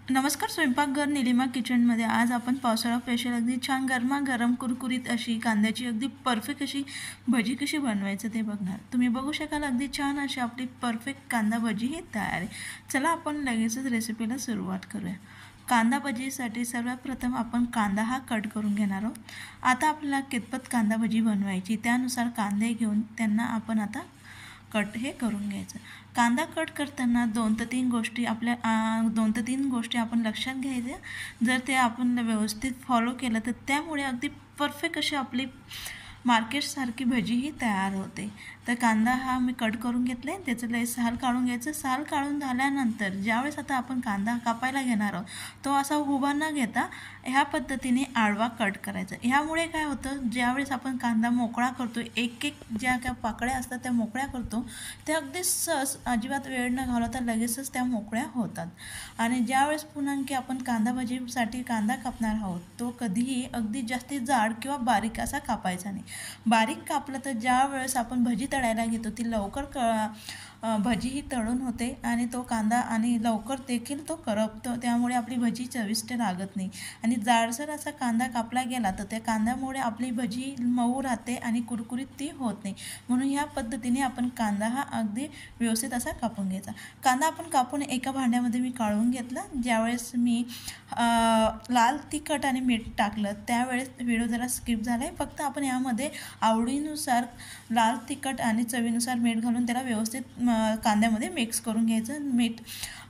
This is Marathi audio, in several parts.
नमस्कार. स्वयंपाकघर निलिमा किचनमध्ये आज आपण पावसाळा स्पेशल अगदी छान गरमागरम कुरकुरीत अशी कांद्याची अगदी परफेक्ट अशी भजी कशी बनवायचं ते बघणार. तुम्ही बघू शकाल अगदी छान अशी आपली परफेक्ट कांदा भजी ही तयार आहे. चला आपण लगेचच रेसिपीला सुरुवात करूया. कांदा भजीसाठी सर्वात प्रथम आपण कांदा हा कट करून घेणार आहोत. आता आपल्याला कितपत कांदा भजी बनवायची त्यानुसार कांदे घेऊन त्यांना आपण आता कट हे करून घ्यायचं. कांदा कट करताना 2 ते 3 गोष्टी आपण लक्षात घ्यायच्या. जर ते आपण व्यवस्थित फॉलो केलं तर त्यामुळे अगदी परफेक्ट अशी आपली मार्केटसारखी भजीही तयार होते. तर कांदा हा मी कट करून घेतला आहे. त्याचं साल काढून घ्यायचं. साल काढून झाल्यानंतर ज्यावेळेस आता आपण कांदा कापायला घेणार आहोत तो असा उभा न घेता ह्या पद्धतीने आडवा कट करायचा. ह्यामुळे काय होतं, ज्यावेळेस आपण कांदा मोकळा करतो, एक ज्या काय पाकळ्या असतात त्या मोकळ्या करतो, ते अगदी सहज अजिबात वेळ न घालवता लगेचच त्या मोकळ्या होतात. आणि ज्यावेळेस पुन्हा की आपण कांदा भजीसाठी कांदा कापणार आहोत तो कधीही अगदी जास्ती जाड किंवा बारीक असा कापायचा नाही. बारीक कापलं तर ज्या वेळेस आपण भजी तळायला घेतो ती लवकर भजी ही तळून होते आणि तो कांदा आणि लवकर देखील तो करपतो. त्यामुळे आपली भजी चविष्ट लागत नाही. आणि जाडसर असा कांदा कापला गेला तर त्या कांद्यामुळे आपली भजी मऊ राहते आणि कुरकुरीत ती होत नाही. म्हणून ह्या पद्धतीने आपण कांदा हा अगदी व्यवस्थित असा कापून घ्यायचा. कांदा आपण कापून एका भांड्यामध्ये मी काढून घेतला. ज्यावेळेस मी लाल तिखट आणि मीठ टाकलं त्यावेळेस व्हिडिओ जरा स्किप झाला आहे. फक्त आपण यामध्ये आवडीनुसार लाल तिखट आणि चवीनुसार मीठ घालून त्याला व्यवस्थित कांद्यामध्ये मिक्स करून घ्यायचं. मीठ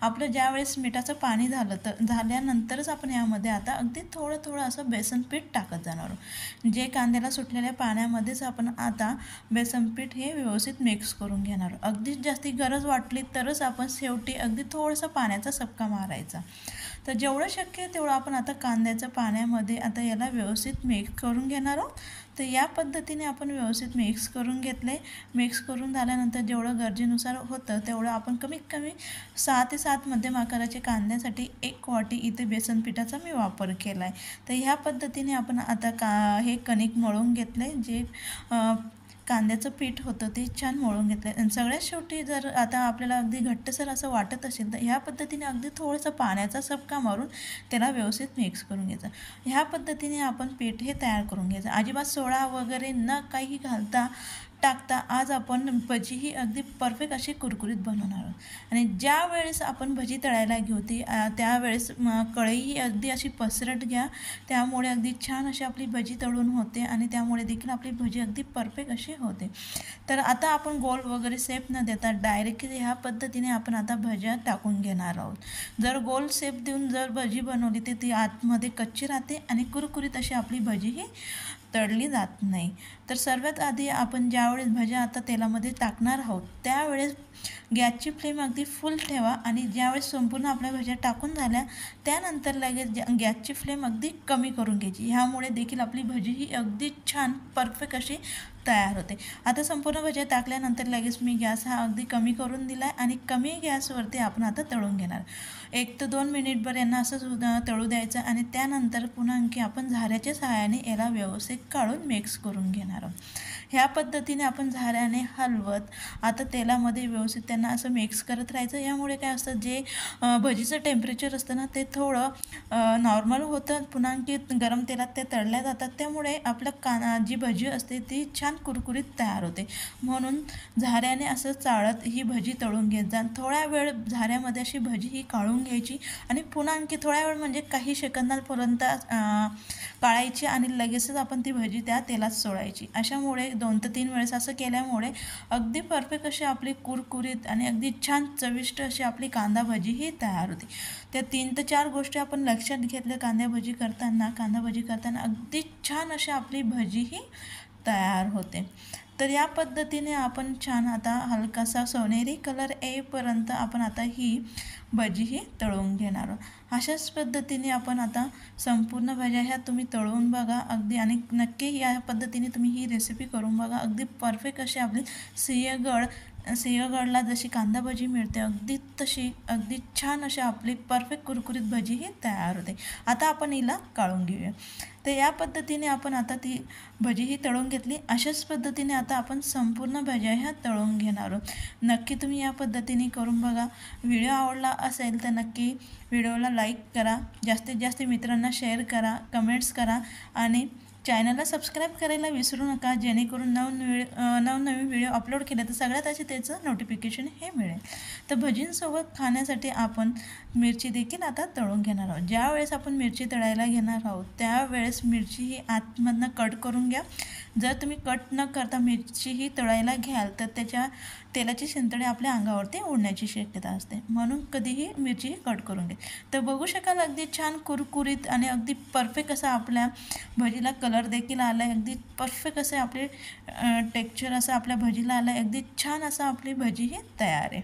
आपलं ज्यावेळेस मिठाचं पाणी झाल्यानंतरच आपण यामध्ये आता अगदी थोडं असं बेसन पीठ टाकत जाणार आहोत. जे कांद्याला सुटलेल्या पाण्यामध्येच आपण आता बेसन पीठ हे व्यवस्थित मिक्स करून घेणार. अगदीच जास्ती गरज वाटली तरच आपण शेवटी अगदी थोडंसं पाण्याचा सपका मारायचा. तर जेवढं शक्य आहे तेवढं आपण आता कांद्याच्या पाण्यामध्ये आता याला व्यवस्थित मिक्स करून घेणार आहोत. तर या पद्धतीने आपण व्यवस्थित मिक्स करून घेतले. मिक्स करून झाल्यानंतर जेवढं गरजेनुसार होतं तेवढं आपण कमीत कमी 6 ते 7 मध्यम आकाराच्या कांद्यासाठी 1 वाटी इथे बेसन पिठाचा मी वापर केला आहे. तर ह्या पद्धतीने आपण आता हे कणिक मळून घेतलं आहे. जे कांद्याचं पीठ होतं ते छान मळून घेतलं आहे. आणि सगळ्यात शेवटी जर आता आपल्याला अगदी घट्टसर असं वाटत असेल तर ह्या पद्धतीने अगदी थोडंसं पाण्याचा सपका मारून त्याला व्यवस्थित मिक्स करून घ्यायचं. ह्या पद्धतीने आपण पीठ हे तयार करून घ्यायचं. अजिबात सोडा वगैरे न काही टाकता आज आपण भजी ही अगदी परफेक्ट अशी कुरकुरीत बनवणार आहोत. आणि ज्या वेळेस आपण भजी तळायला घेऊ त्यावेळेस कढई ही अगदी अशी पसरट घ्या. त्यामुळे अगदी छान अशी आपली भजी तळून होते आणि त्यामुळे देखील आपली भजी अगदी परफेक्ट अशी होते. तर आता आपण गोल वगैरे शेप न देता डायरेक्टली ह्या पद्धतीने आपण आता भज्या टाकून घेणार आहोत. जर गोल शेप देऊन जर भजी बनवली तर ती आतमध्ये कच्ची राहते आणि कुरकुरीत अशी आपली भजी ही तळली जात नाही. तर सर्वात आधी आपण ज्यावेळेस भज्या आता तेलामध्ये टाकणार आहोत त्यावेळेस गॅसची फ्लेम अगदी फुल ठेवा. आणि ज्यावेळेस संपूर्ण आपल्या भज्या टाकून झाल्या त्यानंतर लगेच गॅसची फ्लेम अगदी कमी करून घ्यायची. ह्यामुळे देखील आपली भजी ही अगदी छान परफेक्ट अशी तयार होते. आता संपूर्ण भज्या टाकल्यानंतर लगेच मी गॅस हा अगदी कमी करून दिला आहे आणि कमी गॅसवरती आपण आता तळून घेणार. 1 ते 2 मिनिटभर यांना असं तळू द्यायचं आणि त्यानंतर पुन्हा आणखी आपण झाऱ्याच्या सहाय्याने याला व्यवस्थित काढून मिक्स करून घेणार आहोत. ह्या पद्धतीने आपण झाऱ्याने हलवत आता तेलामध्ये व्यवस्थित त्यांना असं मिक्स करत राहायचं. यामुळे काय असतं, जे भजीचं टेम्परेचर असतं ना ते थोडं नॉर्मल होतं. पुन्हा आणखी गरम तेलात ते तळल्या जातात. त्यामुळे आपलं जी भजी असते ती छान कुरकुरीत तयार होते. म्हणून झाऱ्याने असं चाळत ही भजी तळून घेत जा. थोड्या वेळ झाऱ्यामध्ये अशी भजी ही काढून घ्यायची आणि पुन्हा आणखी थोड्या वेळ म्हणजे काही सेकंदांपर्यंत काढायची आणि लगेचच आपण ती भजी त्या तेलात सोडायची. अशामुळे 2 ते 3 वेळेस असं केल्यामुळे अगदी परफेक्ट अशी आपली कुरकुरीत आणि अगदी छान चविष्ट अशी आपली कांदा भजी ही तयार होती. त्या 3 ते 4 गोष्टी आपण लक्षात घेतल्या कांदा भजी करताना अगदी छान अशी आपली भजी ही तयार होते. तर या पद्धतीने आपण छान आता हलकासा सोनेरी कलर येईपर्यंत आपण आता ही भजी ही तळून घेणार आहोत. अशाच पद्धतीने आपण आता संपूर्ण भज्या ह्या तुम्ही तळून बघा अगदी. आणि नक्की या पद्धतीने तुम्ही ही रेसिपी करून बघा. अगदी परफेक्ट अशी आपली सिंहगड सिंहगडला जशी कांदा भजी मिळते अगदी तशी अगदी छान अशी आपली परफेक्ट कुरकुरीत भजी ही तयार होते. आता आपण हिला काढून घेऊया. तर या पद्धतीने आपण आता ती भजी ही तळून घेतली. अशाच पद्धतीने आता आपण संपूर्ण भज्या ह्या तळून घेणार आहोत. नक्की तुम्ही या पद्धतीने करून बघा. व्हिडिओ आवडला असेल तर नक्की व्हिडिओला लाईक करा, जास्तीत जास्त मित्रांना शेअर करा, कमेंट्स करा आणि चॅनलला सबस्क्राईब करायला विसरू नका, जेणेकरून नवनवीन व्हिडिओ अपलोड केले तर सगळ्यात आधी त्याचं नोटिफिकेशन हे मिळेल. तर भजींसोबत खाण्यासाठी आपण मिरची देखील आता तळून घेणार आहोत. ज्या वेळेस आपण मिरची तळायला घेणार आहोत त्यावेळेस मिरची ही आतमधनं कट करून घ्या. जर तुम्ही कट न करता मिरची ही तळायला घ्याल तर त्याच्या तेलाची शिंतडे आपल्या अंगावरती उडण्याची शक्यता असते, म्हणून कधीही मिरची ही कट करून घ्या. तर बघू शकाल अगदी छान कुरकुरीत आणि अगदी परफेक्ट असा आपल्या भजीला कलर देखील आला आहे. अगदी परफेक्ट असे आपले टेक्स्चर असं आपल्या भजीला आलं आहे. अगदी छान असं आपली भजी ही तयार आहे.